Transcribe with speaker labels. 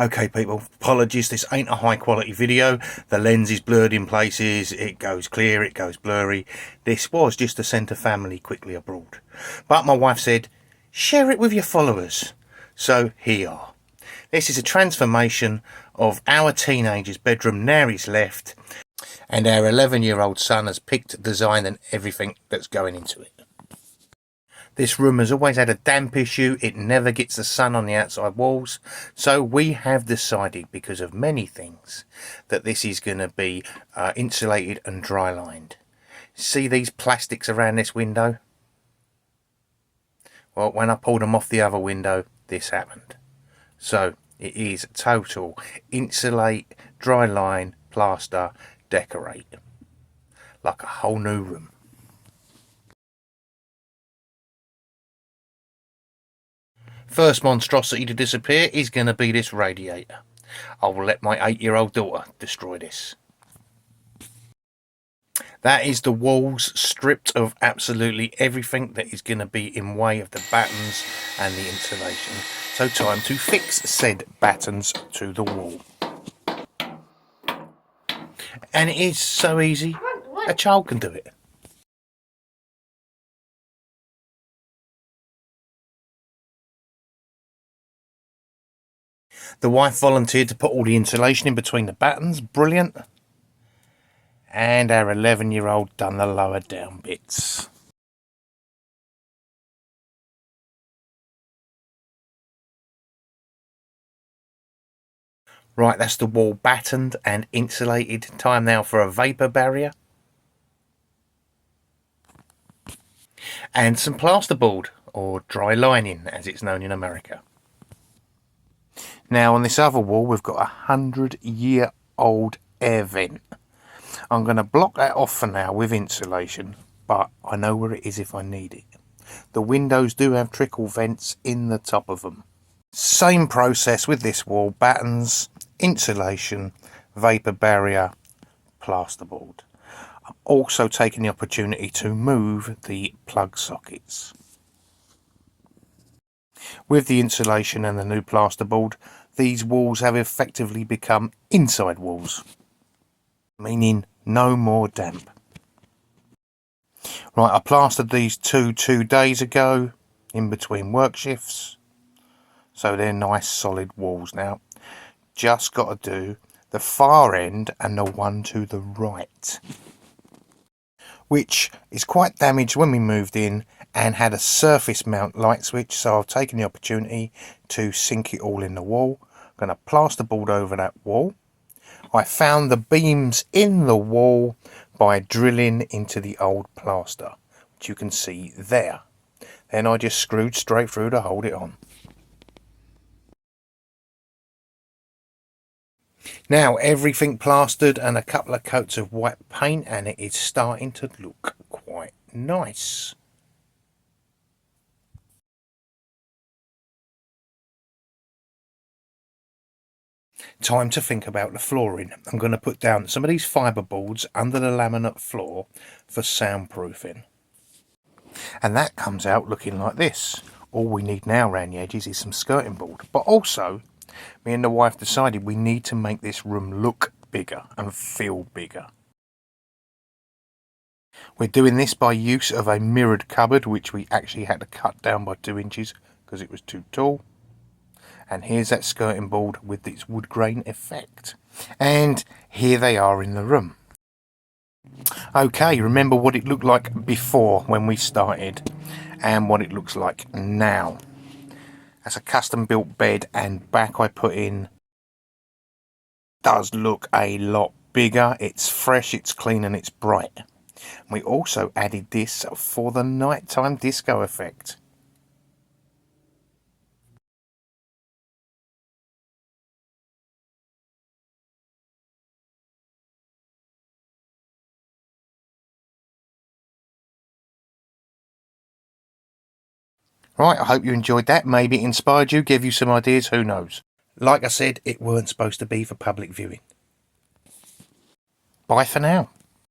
Speaker 1: Okay people, apologies, this ain't a high quality video. The lens is blurred in places, it goes clear, it goes blurry. This was just to send a family quickly abroad. But my wife said, share it with your followers. So here you are. This is a transformation of our teenager's bedroom. Now he's left, and our 11-year-old son has picked design and everything that's going into it. This room has always had a damp issue. It never gets the sun on the outside walls. So we have decided, because of many things, that this is going to be insulated and dry lined. See these plastics around this window? Well, when I pulled them off the other window, this happened. So it is total insulate, dry line, plaster, decorate. Like a whole new room. First monstrosity to disappear is going to be this radiator. I will let my 8-year-old daughter destroy this. That is the walls stripped of absolutely everything that is going to be in way of the batons and the insulation. So time to fix said batons to the wall. And it is so easy, a child can do it. The wife volunteered to put all the insulation in between the batons, brilliant. And our 11-year-old done the lower down bits. Right, that's the wall battened and insulated. Time now for a vapour barrier. And some plasterboard, or dry lining as it's known in America. Now on this other wall we've got a 100-year-old air vent. I'm going to block that off for now with insulation, but I know where it is if I need it. The windows do have trickle vents in the top of them. Same process with this wall: batons, insulation, vapour barrier, plasterboard. I'm also taking the opportunity to move the plug sockets. With the insulation and the new plasterboard, these walls have effectively become inside walls, meaning no more damp. Right, I plastered these two days ago in between work shifts, so they're nice solid walls now. Just got to do the far end and the one to the right, which is quite damaged when we moved in and had a surface mount light switch, so I've taken the opportunity to sink it all in the wall. I'm going to plasterboard over that wall. I found the beams in the wall by drilling into the old plaster, which you can see there. Then I just screwed straight through to hold it on. Now everything plastered and a couple of coats of white paint, and it is starting to look quite nice. Time to think about the flooring. I'm going to put down some of these fibre boards under the laminate floor for soundproofing. And that comes out looking like this. All we need now around the edges is some skirting board. But also, me and the wife decided we need to make this room look bigger and feel bigger. We're doing this by use of a mirrored cupboard, which we actually had to cut down by 2 inches because it was too tall. And here's that skirting board with its wood grain effect. And here they are in the room. Okay, remember what it looked like before when we started and what it looks like now. That's a custom built bed, and back I put in does look a lot bigger. It's fresh, it's clean and it's bright. We also added this for the nighttime disco effect. Right, I hope you enjoyed that. Maybe it inspired you, gave you some ideas, who knows. Like I said, it weren't supposed to be for public viewing. Bye for now.